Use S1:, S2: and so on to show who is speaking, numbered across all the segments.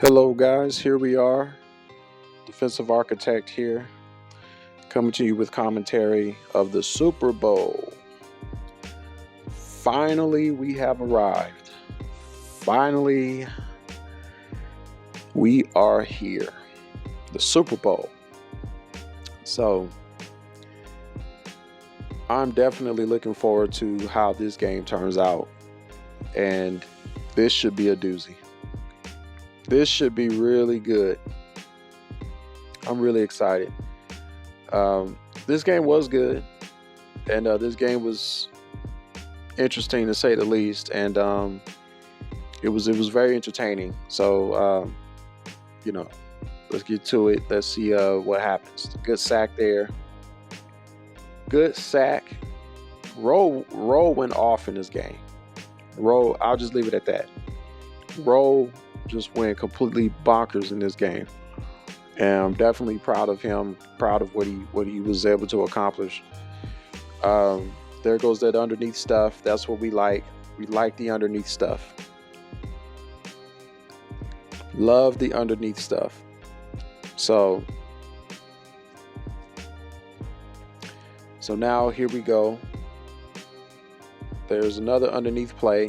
S1: Hello guys, here we are, Defensive Architect here, coming to you with commentary of the Super Bowl. Finally, we have arrived. Finally, we are here. The Super Bowl. So, I'm definitely looking forward to how this game turns out. And this should be a doozy. This should be really good. I'm really excited. This game was good, and this game was interesting to say the least, and it was very entertaining. So let's get to it. Let's see what happens. Good sack there. Good sack. Rowe went off in this game. Rowe, I'll just leave it at that. Rowe just went completely bonkers in this game, and I'm definitely proud of him. Proud of what he was able to accomplish. There goes that underneath stuff. That's what we like. We like the underneath stuff. Love the underneath stuff. So now here we go. There's another underneath play.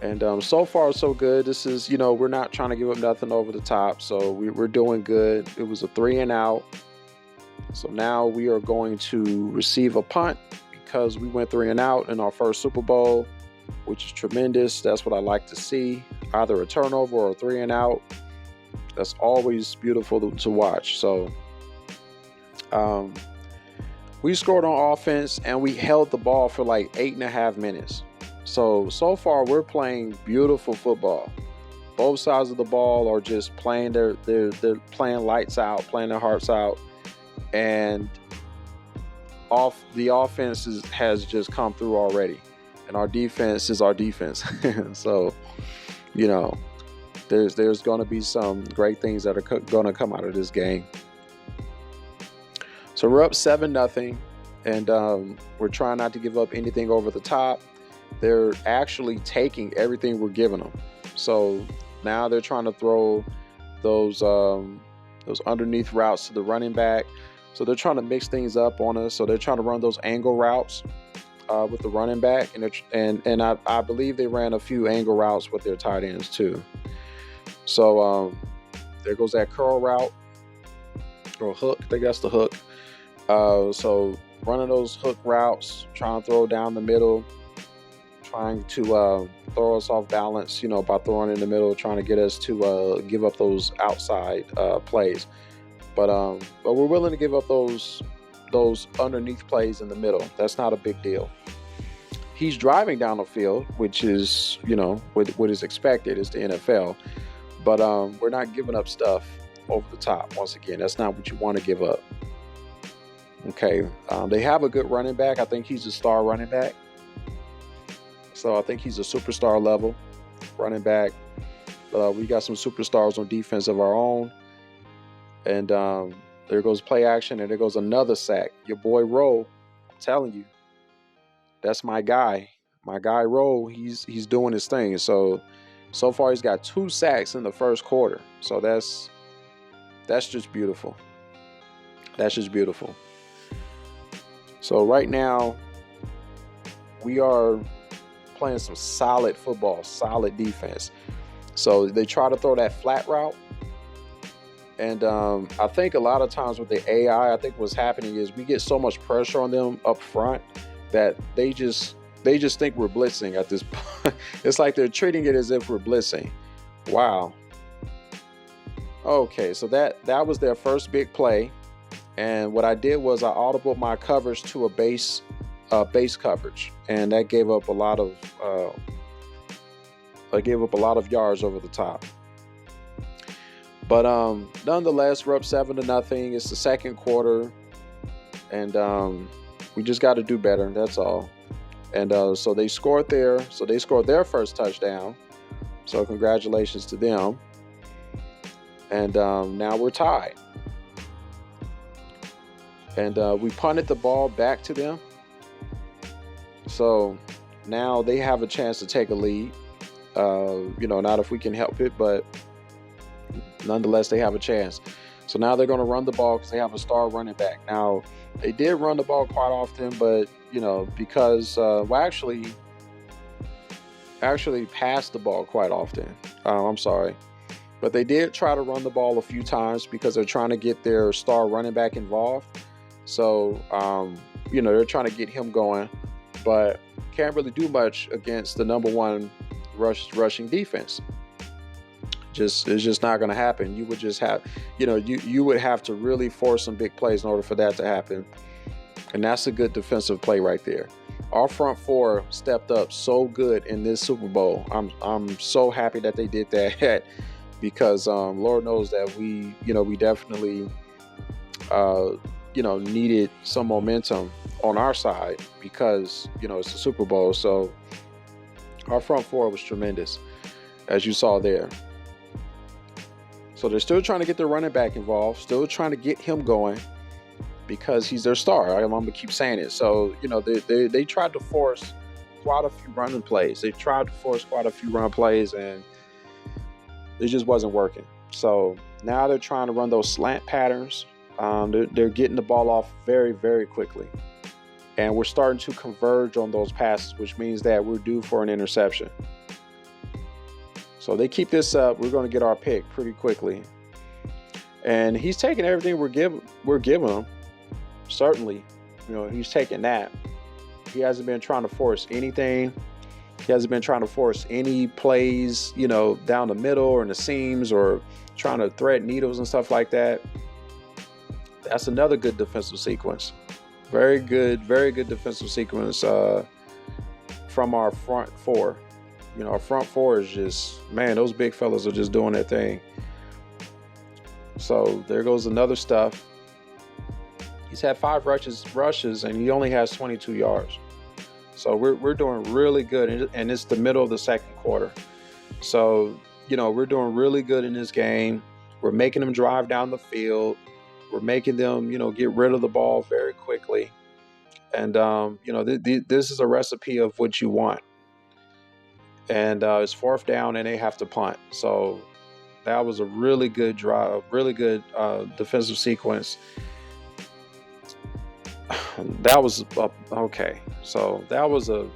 S1: And so far, so good. This is, we're not trying to give up nothing over the top. So we're doing good. It was a 3-and-out. So now we are going to receive a punt because we went 3-and-out in our first Super Bowl, which is tremendous. That's what I like to see. Either a turnover or a 3-and-out. That's always beautiful to watch. So we scored on offense and we held the ball for like 8.5 minutes. So far we're playing beautiful football. Both sides of the ball are just playing they're playing lights out, playing their hearts out, and the offense has just come through already, and our defense is our defense. So there's going to be some great things that are going to come out of this game. So we're up 7-0, and we're trying not to give up anything over the top. They're actually taking everything we're giving them. So now they're trying to throw those underneath routes to the running back. So they're trying to mix things up on us. So they're trying to run those angle routes with the running back, and I believe they ran a few angle routes with their tight ends too. So there goes that curl route or hook. I think that's the hook. So running those hook routes, trying to throw down the middle. Trying to throw us off balance, by throwing in the middle, trying to get us to give up those outside plays. But we're willing to give up those underneath plays in the middle. That's not a big deal. He's driving down the field, which is, what is expected. It's the NFL. But we're not giving up stuff over the top. Once again, that's not what you want to give up. Okay, they have a good running back. I think he's a star running back. So I think he's a superstar level running back. We got some superstars on defense of our own. And there goes play action, and there goes another sack. Your boy Rowe, I'm telling you, that's my guy. My guy Rowe, he's doing his thing. So far he's got 2 sacks in the first quarter. So that's just beautiful. That's just beautiful. So right now we are playing some solid football, solid defense. So they try to throw that flat route, and I think a lot of times with the AI, I think what's happening is we get so much pressure on them up front that they just think we're blitzing at this point. It's like they're treating it as if we're blitzing. Wow. Okay, so that was their first big play, and what I did was I audibled my coverage to a base coverage, and that gave up a lot of yards over the top. But nonetheless, we're up 7-0. It's the second quarter, and we just got to do better. That's all. And so they scored their first touchdown. So congratulations to them. And now we're tied. And we punted the ball back to them. So now they have a chance to take a lead. Not if we can help it, but nonetheless, they have a chance. So now they're going to run the ball because they have a star running back. Now, they did run the ball quite often, but, because, actually passed the ball quite often. I'm sorry. But they did try to run the ball a few times because they're trying to get their star running back involved. So, they're trying to get him going, but can't really do much against the number one rushing defense. It's just not going to happen. You would just have, you would have to really force some big plays in order for that to happen. And that's a good defensive play right there. Our front four stepped up so good in this Super Bowl. I'm so happy that they did that because Lord knows that we definitely needed some momentum on our side because it's the Super Bowl. So our front four was tremendous, as you saw there. So they're still trying to get their running back involved, still trying to get him going because he's their star. I'm going to keep saying it. So, they tried to force quite a few running plays. They tried to force quite a few run plays, and it just wasn't working. So now they're trying to run those slant patterns. They're getting the ball off very, very quickly. And we're starting to converge on those passes, which means that we're due for an interception. So they keep this up, we're going to get our pick pretty quickly. And he's taking everything we're giving him. Certainly, he's taking that. He hasn't been trying to force anything. He hasn't been trying to force any plays, down the middle or in the seams or trying to thread needles and stuff like that. That's another good defensive sequence. Very good defensive sequence from our front four. Our front four is just, man, those big fellas are just doing their thing. So there goes another stuff. He's had 5 rushes, and he only has 22 yards. So we're doing really good, and it's the middle of the second quarter. So, we're doing really good in this game. We're making them drive down the field. We're making them, get rid of the ball very quickly. And, this is a recipe of what you want. And it's 4th down, and they have to punt. So that was a really good drive, really good defensive sequence. That was okay. So that was a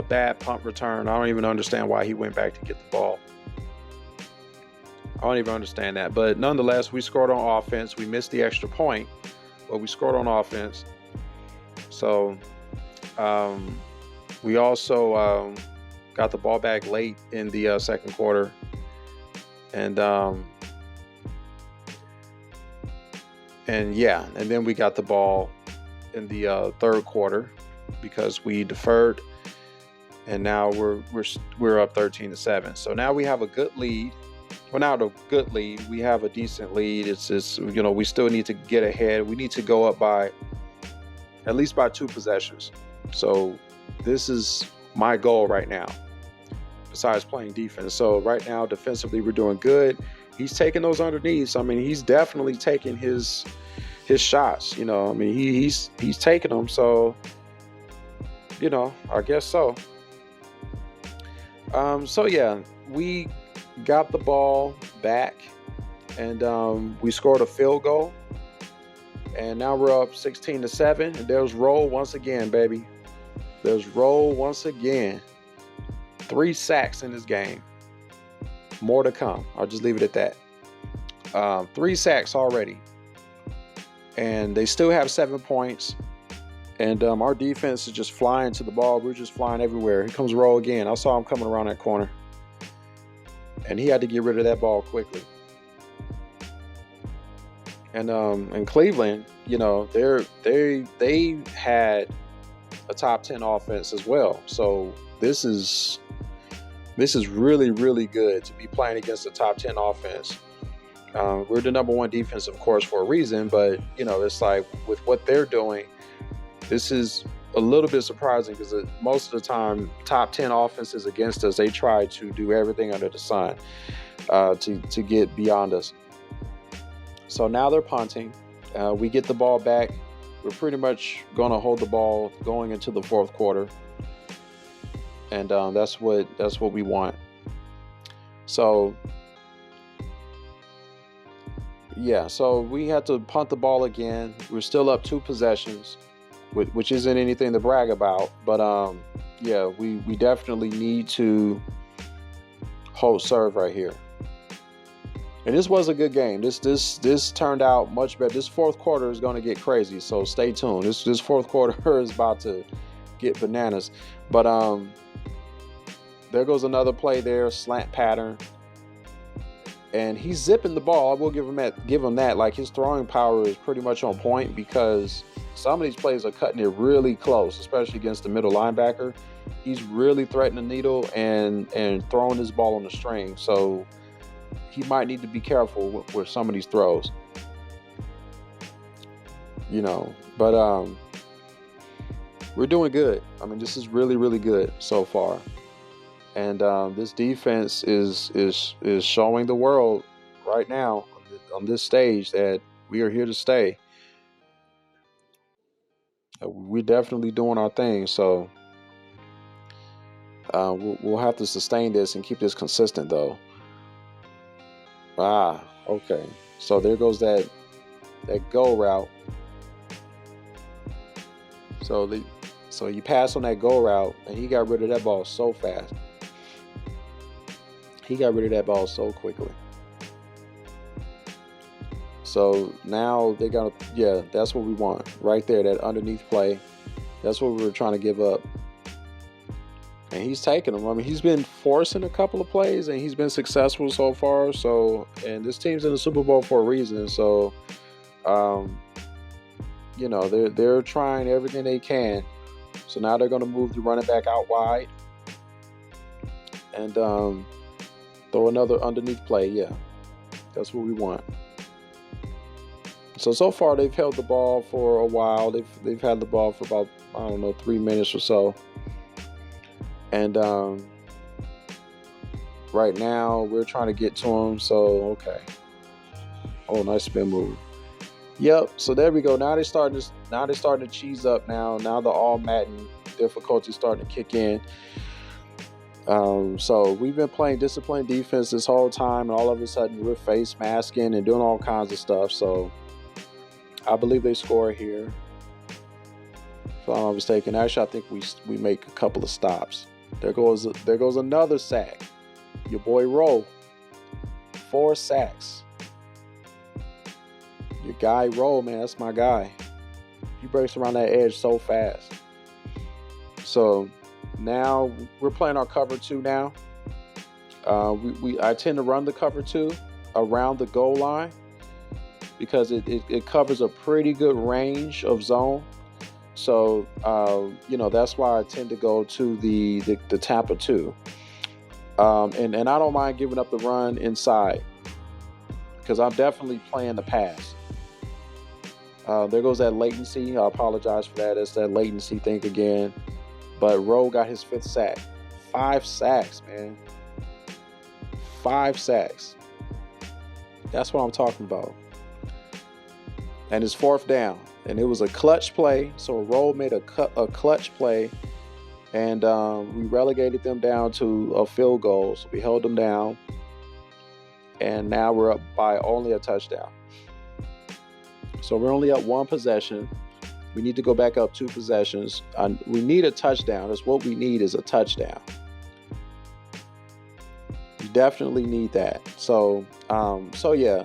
S1: bad punt return. I don't even understand why he went back to get the ball. I don't even understand that. But nonetheless, we scored on offense. We missed the extra point, but we scored on offense. So we also got the ball back late in the second quarter. And then we got the ball in the third quarter because we deferred, and now we're up 13-7. So now we have a good lead. Well, not a good lead. We have a decent lead. It's just, we still need to get ahead. We need to go up by at least by 2 possessions. So this is my goal right now, besides playing defense. So right now, defensively, we're doing good. He's taking those underneaths. I mean, he's definitely taking his shots. He's taking them. So, I guess so. We got the ball back, and we scored a field goal. And now we're up 16-7. And there's roll once again, baby. There's roll once again. 3 sacks in this game. More to come. I'll just leave it at that. 3 sacks already. And they still have 7 points. And our defense is just flying to the ball. We're just flying everywhere. Here comes roll again. I saw him coming around that corner. And he had to get rid of that ball quickly. And in Cleveland, they had a top 10 offense as well. So this is really, really good to be playing against a top 10 offense. We're the number 1 defense, of course, for a reason. But, it's like with what they're doing, this is a little bit surprising because most of the time, top 10 offenses against us, they try to do everything under the sun to get beyond us. So now they're punting. We get the ball back. We're pretty much going to hold the ball going into the 4th quarter. And that's what we want. So yeah, so we had to punt the ball again. We're still up 2 possessions, which isn't anything to brag about. But yeah, we definitely need to hold serve right here. And this was a good game. This turned out much better. This fourth quarter is going to get crazy, so stay tuned. This fourth quarter is about to get bananas. But there goes another play there, slant pattern. And he's zipping the ball. I will give him that. Like, his throwing power is pretty much on point, because some of these plays are cutting it really close, especially against the middle linebacker. He's really threatening the needle and throwing his ball on the string. So he might need to be careful with some of these throws. You know, but we're doing good. I mean, this is really, really good so far. And this defense is showing the world right now on this stage that we are here to stay. We're definitely doing our thing. So we'll have to sustain this and keep this consistent, though. Okay. So there goes that go route. So you pass on that go route, and he got rid of that ball so fast. He got rid of that ball so quickly. So now they got to, yeah, that's what we want right there, that underneath play. That's what we were trying to give up. And he's taking them. I mean, he's been forcing a couple of plays, and he's been successful so far. So, and this team's in the Super Bowl for a reason. So, you know, they're trying everything they can. So now they're going to move the running back out wide and throw another underneath play. Yeah, that's what we want. So far they've held the ball for a while. They've had the ball for about, I don't know, 3 minutes or so. And right now we're trying to get to them. So okay. Oh, nice spin move. Yep. So there we go. Now they're starting to cheese up. Now the all Madden difficulty is starting to kick in. So we've been playing disciplined defense this whole time, and all of a sudden we're face masking and doing all kinds of stuff. So I believe they score here, if I'm not mistaken. Actually, I think we make a couple of stops. There goes another sack. Your boy Rowe, 4 sacks. Your guy Rowe, man, that's my guy. He breaks around that edge so fast. So now we're playing our cover 2 now. I tend to run the cover 2 around the goal line because it covers a pretty good range of zone. So you know, that's why I tend to go to the Tampa 2. And I don't mind giving up the run inside because I'm definitely playing the pass. There goes that latency. I apologize for that. It's that latency thing again. But Rowe got his 5th sack. 5 sacks, man. 5 sacks. That's what I'm talking about. And it's 4th down. And it was a clutch play. So Rowe made a clutch play. And we relegated them down to a field goal. So we held them down. And now we're up by only a touchdown. So we're only up 1 possession. We need to go back up 2 possessions. We need a touchdown. That's what we need, is a touchdown. We definitely need that. So yeah,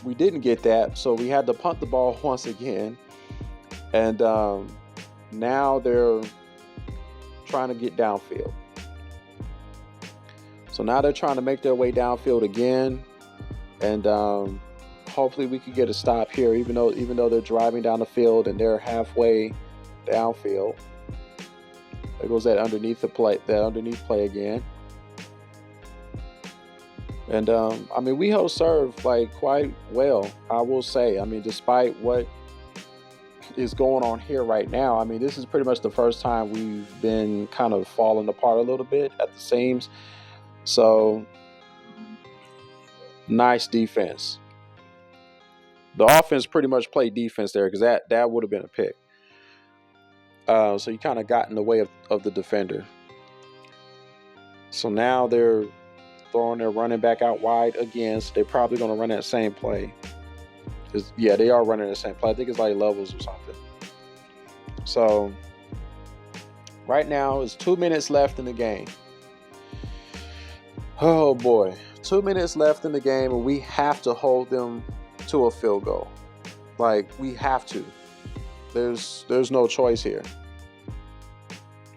S1: we didn't get that. So we had to punt the ball once again. And now they're trying to get downfield. So now they're trying to make their way downfield again. And hopefully we can get a stop here, even though they're driving down the field and they're halfway downfield. There goes that underneath play again. And I mean, we held serve like quite well, I will say. I mean, despite what is going on here right now, I mean, this is pretty much the first time we've been kind of falling apart a little bit at the seams. So nice defense. The offense pretty much played defense there because that would have been a pick. So you kind of got in the way of the defender. So now they're throwing their running back out wide again. So they're probably going to run that same play. Yeah, they are running the same play. I think it's like levels or something. So right now it's 2 minutes left in the game. Oh boy, 2 minutes left in the game, and we have to hold them to a field goal. Like, we have to. There's no choice here.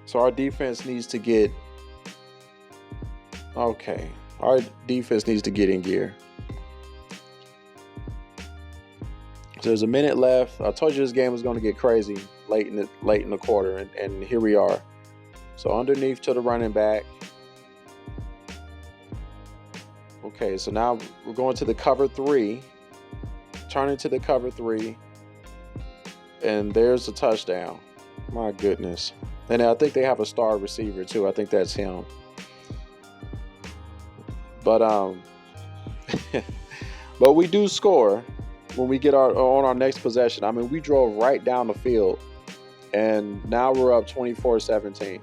S1: So our defense needs to get Our defense needs to get in gear. So there's a minute left. I told you this game was going to get crazy late in the quarter, and here we are. So underneath to the running back. Okay, so now we're going to the cover 3. Turning to the cover 3. And there's a touchdown. My goodness. And I think they have a star receiver too. I think that's him. But but we do score when we get on our next possession. I mean, we drove right down the field, and now we're up 24-17.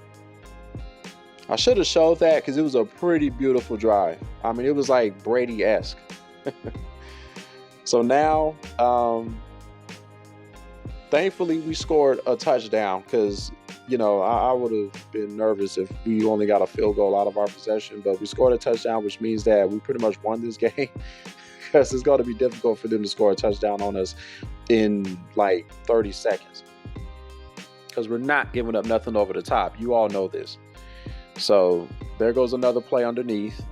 S1: I should have showed that because it was a pretty beautiful drive. I mean, it was like Brady-esque. So now, thankfully, we scored a touchdown because, you know, I would have been nervous if we only got a field goal out of our possession. But we scored a touchdown, which means that we pretty much won this game because it's going to be difficult for them to score a touchdown on us in like 30 seconds because we're not giving up nothing over the top. You all know this. So there goes another play underneath.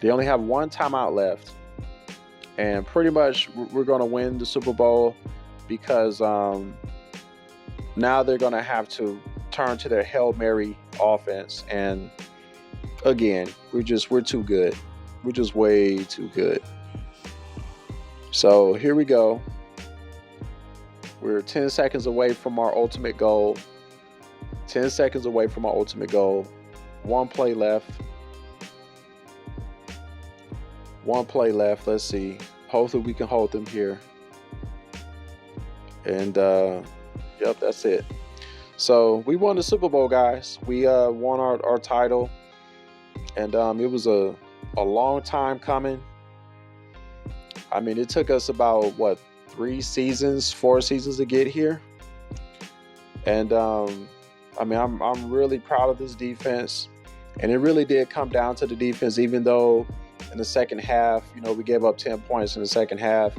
S1: They only have one timeout left. And pretty much we're going to win the Super Bowl because now they're going to have to turn to their Hail Mary offense. And again, we're too good. We're just way too good. So here we go. We're 10 seconds away from our ultimate goal. 10 seconds away from our ultimate goal. One play left. Let's see. Hopefully we can hold them here. And yep, that's it. So we won the Super Bowl, guys. We won our title. And it was a long time coming. I mean, it took us about 4 seasons to get here. And I mean, I'm really proud of this defense. And it really did come down to the defense, even though in the second half, you know, we gave up 10 points in the second half.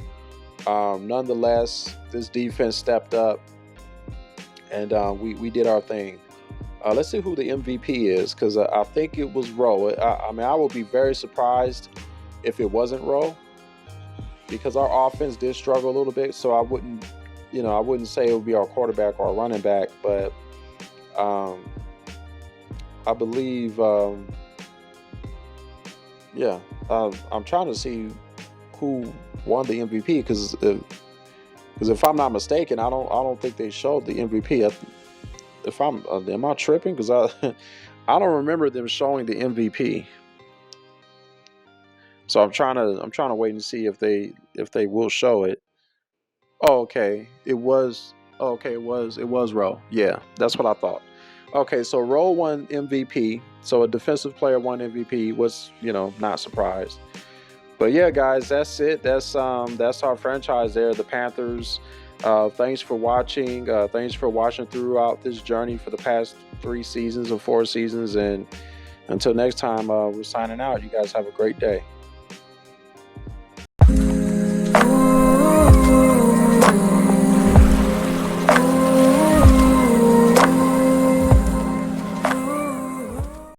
S1: Nonetheless, this defense stepped up, and we did our thing. Let's see who the MVP is, because I think it was Rowe. I mean, I would be very surprised if it wasn't Rowe, because our offense did struggle a little bit. So I wouldn't say it would be our quarterback or our running back, but I believe, I'm trying to see who won the MVP because if I'm not mistaken, I don't think they showed the MVP. Am I tripping? Because I don't remember them showing the MVP. So I'm trying to wait and see if they will show it. Oh, okay. It was Rowe. Yeah, that's what I thought. Okay, so Rowe won MVP. So a defensive player won MVP. Was, not surprised. But yeah, guys, that's it. That's our franchise there, the Panthers. Thanks for watching. Thanks for watching throughout this journey for the past 3 seasons or 4 seasons. And until next time, we're signing out. You guys have a great day.